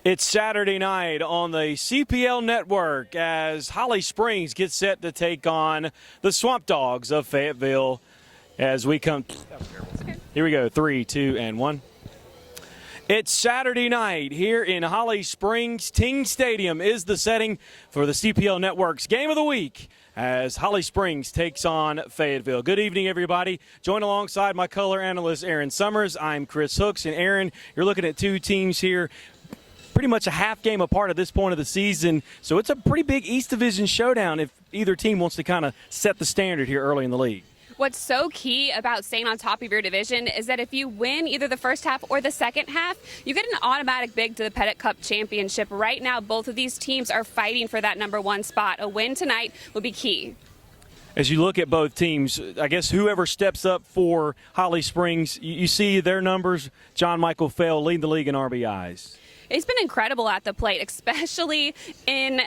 It's Saturday night on the CPL Network as Holly Springs gets set to take on the Swamp Dogs of Fayetteville as we come. Here we go, 3, 2, and 1. It's Saturday night here in Holly Springs. Ting Stadium is the setting for the CPL Network's Game of the Week as Holly Springs takes on Fayetteville. Good evening, everybody. Join alongside my color analyst, Aaron Summers. I'm Chris Hooks. And Aaron, you're looking at two teams here pretty much a half game apart at this point of the season. So it's a pretty big East Division showdown if either team wants to kind of set the standard here early in the league. What's so key about staying on top of your division is that if you win either the first half or the second half, you get an automatic bid to the Pettit Cup Championship. Right now, both of these teams are fighting for that #1 spot. A win tonight will be key. As you look at both teams, I guess whoever steps up for Holly Springs, you see their numbers. John Michael Fell leading the league in RBIs. He's been incredible at the plate, especially in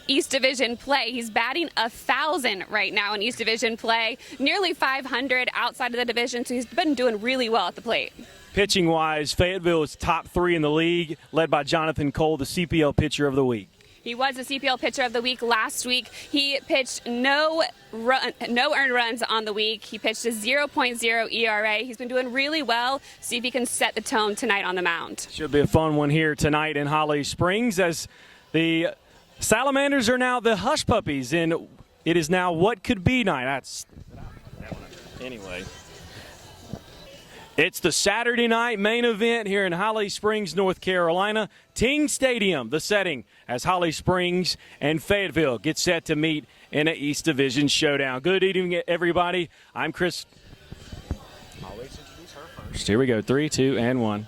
East Division play. He's batting 1,000 right now in East Division play, nearly 500 outside of the division, so he's been doing really well at the plate. Pitching-wise, Fayetteville is top 3 in the league, led by Jonathan Cole, the CPL Pitcher of the Week. He was the CPL Pitcher of the Week last week. He pitched no earned runs on the week. He pitched a 0.0 ERA. He's been doing really well. See if he can set the tone tonight on the mound. Should be a fun one here tonight in Holly Springs as the Salamanders are now the Hush Puppies, and it is now what could be night. Anyway. It's the Saturday night main event here in Holly Springs, North Carolina. Ting Stadium, the setting, as Holly Springs and Fayetteville get set to meet in an East Division showdown. Good evening, everybody. I'm Chris. Always introduce her first. Here we go, 3, 2, and 1.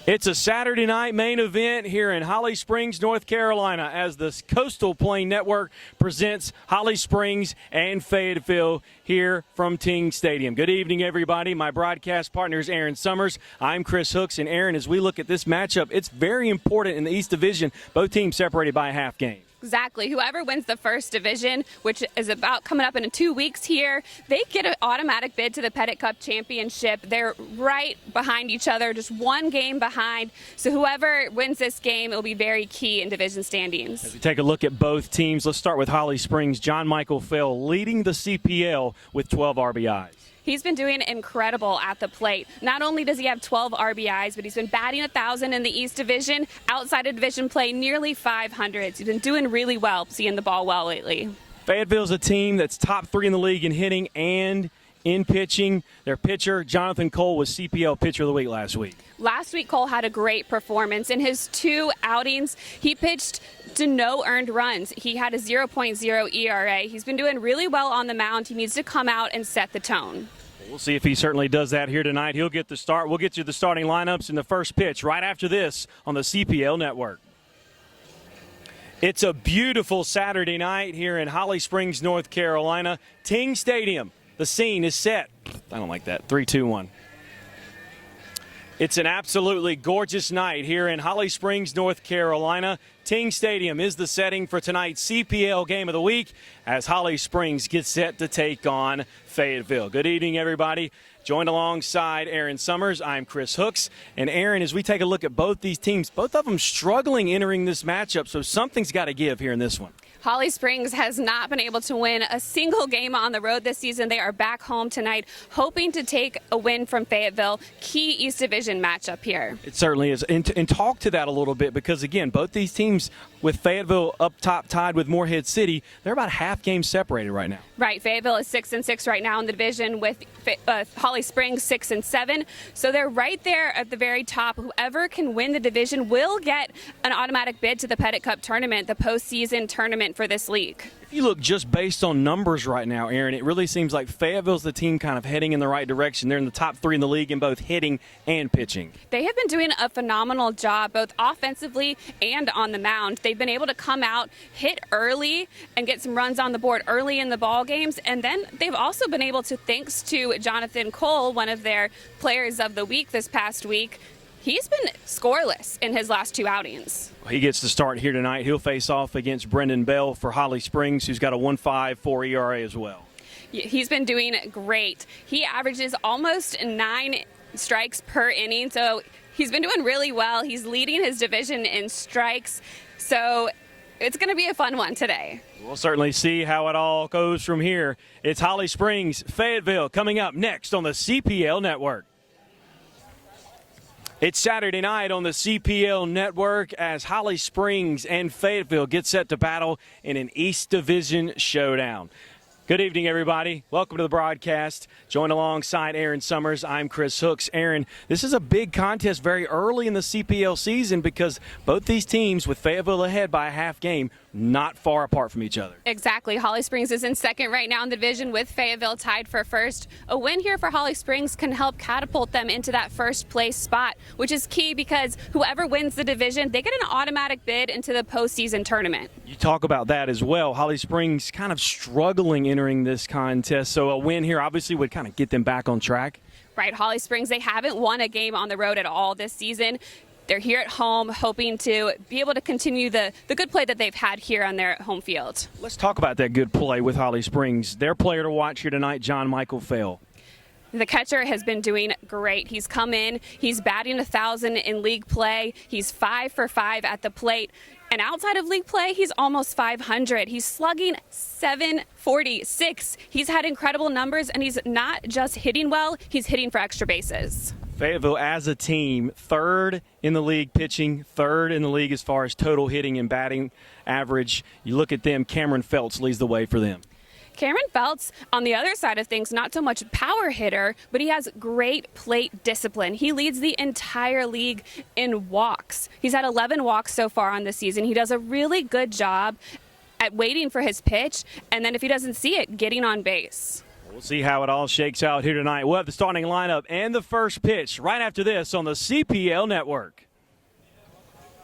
It's a Saturday night main event here in Holly Springs, North Carolina, as the Coastal Plain Network presents Holly Springs and Fayetteville here from Ting Stadium. Good evening, everybody. My broadcast partner is Aaron Summers. I'm Chris Hooks. And Aaron, as we look at this matchup, it's very important in the East Division. Both teams separated by a half game. Exactly. Whoever wins the first division, which is about coming up in 2 weeks here, they get an automatic bid to the Pettit Cup Championship. They're right behind each other, just one game behind. So whoever wins this game, it will be very key in division standings. As we take a look at both teams, let's start with Holly Springs. John Michael Fell leading the CPL with 12 RBIs. He's been doing incredible at the plate. Not only does he have 12 RBIs, but he's been batting 1,000 in the East Division. Outside of division play, nearly 500. He's been doing really well, seeing the ball well lately. Fayetteville's a team that's top 3 in the league in hitting and in pitching. Their pitcher, Jonathan Cole, was CPL Pitcher of the Week last week. Last week, Cole had a great performance. In his 2 outings, he pitched to no earned runs. He had a 0.0 ERA. He's been doing really well on the mound. He needs to come out and set the tone. We'll see if he certainly does that here tonight. He'll get the start. We'll get you the starting lineups in the first pitch right after this on the CPL Network. It's a beautiful Saturday night here in Holly Springs, North Carolina. Ting Stadium. The scene is set. I don't like that. 3, 2, 1. It's an absolutely gorgeous night here in Holly Springs, North Carolina. Ting Stadium is the setting for tonight's CPL Game of the Week as Holly Springs gets set to take on Fayetteville. Good evening, everybody. Joined alongside Aaron Summers, I'm Chris Hooks. And Aaron, as we take a look at both these teams, both of them struggling entering this matchup, so something's got to give here in this one. Holly Springs has not been able to win a single game on the road this season. They are back home tonight, hoping to take a win from Fayetteville. Key East Division matchup here. It certainly is. And talk to that a little bit because, again, both these teams with Fayetteville up top tied with Morehead City, they're about half game separated right now. Right. Fayetteville is 6-6 right now in the division with Holly Springs 6-7. So they're right there at the very top. Whoever can win the division will get an automatic bid to the Pettit Cup tournament, the postseason tournament for this league. If you look just based on numbers right now, Aaron, it really seems like Fayetteville's the team kind of heading in the right direction. They're in the top 3 in the league in both hitting and pitching. They have been doing a phenomenal job both offensively and on the mound. They've been able to come out, hit early, and get some runs on the board early in the ball games. And then they've also been able to, thanks to Jonathan Cole, one of their players of the week this past week, he's been scoreless in his last 2 outings. He gets the start here tonight. He'll face off against Brendan Bell for Holly Springs, who's got a 1.54 ERA as well. He's been doing great. He averages almost 9 strikes per inning, so He's been doing really well. He's leading his division in strikes. So it's going to be a fun one today. We'll certainly see how it all goes from here. It's Holly Springs, Fayetteville coming up next on the CPL Network. It's Saturday night on the CPL Network as Holly Springs and Fayetteville get set to battle in an East Division showdown. Good evening, everybody. Welcome to the broadcast. Joined alongside Aaron Summers, I'm Chris Hooks. Aaron, this is a big contest very early in the CPL season because both these teams, with Fayetteville ahead by a half game, not far apart from each other. Exactly. Holly Springs is in second right now in the division with Fayetteville tied for first. A win here for Holly Springs can help catapult them into that first place spot, which is key because whoever wins the division, they get an automatic bid into the postseason tournament. You talk about that as well. Holly Springs kind of struggling entering this contest, so a win here obviously would kind of get them back on track. Right. Holly Springs, they haven't won a game on the road at all this season. They're here at home hoping to be able to continue the good play that they've had here on their home field. Let's talk about that good play with Holly Springs. Their player to watch here tonight, John Michael Fell. The catcher has been doing great. He's come in, he's batting 1,000 in league play. He's 5 for 5 at the plate. And outside of league play, he's almost 500. He's slugging .746. He's had incredible numbers, and he's not just hitting well, he's hitting for extra bases. Fayetteville as a team, third in the league pitching, third in the league as far as total hitting and batting average. You look at them, Cameron Feltz leads the way for them. Cameron Feltz, on the other side of things, not so much power hitter, but he has great plate discipline. He leads the entire league in walks. He's had 11 walks so far on the season. He does a really good job at waiting for his pitch, and then if he doesn't see it, getting on base. We'll see how it all shakes out here tonight. We'll have the starting lineup and the first pitch right after this on the CPL Network.